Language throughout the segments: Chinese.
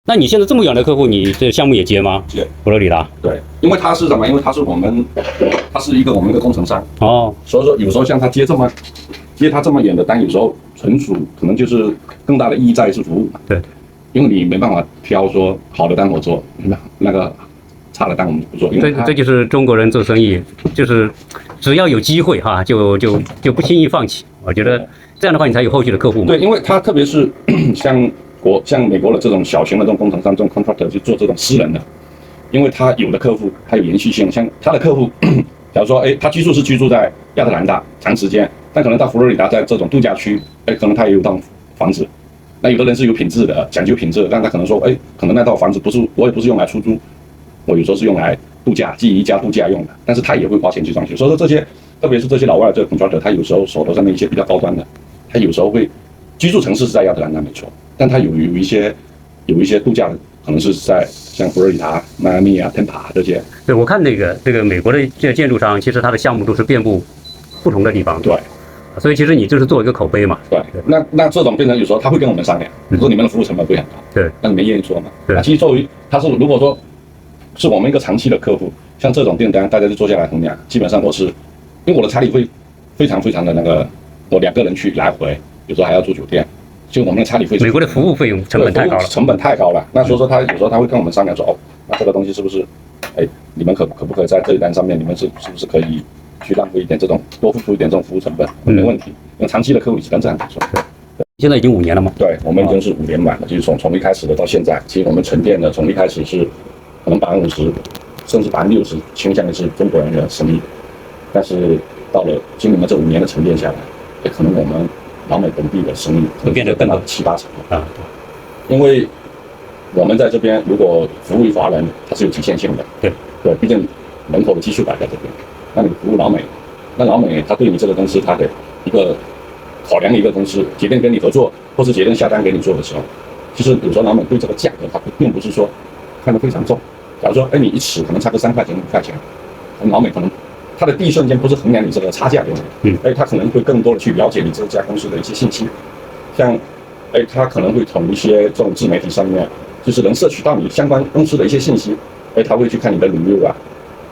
那你现在这么远的客户，你这项目也接吗？接佛罗里达。对，因为他是什么？因为他是我们一个工程商哦，所以说有时候像他接他这么远的单，有时候纯属可能就是更大的意义在于是服务嘛。对，因为你没办法挑说好的单我做，那个差的单我们不做。因为这就是中国人做生意，就是只要有机会哈，就不轻易放弃。我觉得这样的话，你才有后续的客户嘛。对，因为他特别是像美国的这种小型的这种工程商、这种 contractor 去做这种私人的，因为他有的客户他有延续性，像他的客户，假如说他居住在亚特兰大长时间，但可能到佛罗里达在这种度假区，可能他也有栋房子。那有的人是有品质的，讲究品质的，但他可能说，可能那套房子我也不是用来出租，我有时候是用来度假，基于一家度假用的，但是他也会花钱去装修。所以说这些，特别是这些老外的这个 contractor， 他有时候手头上的一些比较高端的，他有时候会居住城市是在亚特兰大没错，但他有一些度假可能是在像佛罗里达、迈阿密啊、Tampa 这些。对，我看这个美国的这个建筑商，其实它的项目都是遍布不同的地方。对。所以其实你就是做一个口碑嘛。对，那这种变成有时候他会跟我们商量，说你们的服务成本会很高，对，那你们愿意做吗？对，其实作为他是如果说是我们一个长期的客户，像这种订单，大家就坐下来衡量，基本上因为我的差旅费非常的那个，我2个人去来回，有时候还要住酒店，就我们的差旅费，美国的服务费用成本太高了，成本太高了。那所以说他有时候他会跟我们商量说，那这个东西是不是，你们可不可以在这一单上面，你们是不是可以去浪费一点这种，多付出一点这种服务成本，没问题。因为长期的客户是跟这样说。现在已经5年了吗？对，我们已经是5年满了，就是从一开始的到现在，其实我们沉淀的从一开始是可能50%甚至60%倾向于是中国人的生意，但是到了经历了这5年的沉淀下来，可能我们老美本地的生意可能变得更到7、8成啊。因为我们在这边如果服务于华人，它是有局限性的。对，毕竟人口的基数摆在这边，那你服务老美，那老美他对你这个公司他的一个考量的一个公司决定跟你合作，或是决定下单给你做的时候，其实有时候老美对这个价格他并不是说看得非常重。假如说你一尺可能差个3块钱5块钱，老美可能他的第一瞬间不是衡量你这个差价的问题，他可能会更多的去了解你这家公司的一些信息，像他可能会从一些这种自媒体上面，就是能摄取到你相关公司的一些信息，他会去看你的 review 啊，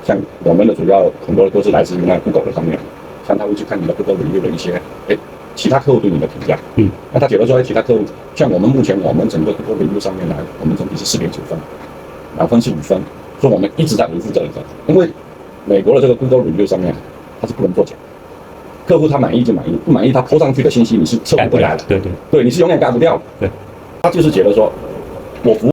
像我们的主要很多都是来自于那 Google 的上面，像他会去看你的 Google review 的一些其他客户对你的评价，那他觉得说其他客户像我们目前我们整个 Google review 上面来，我们总体是4.9分，满分是5分，所以我们一直在维护这一个，因为美国的这个 Google review 上面它是不能作假，客户他满意就满意，不满意他泼上去的信息你是撤不回来的，对，你是永远改不掉的，他就是觉得说我服务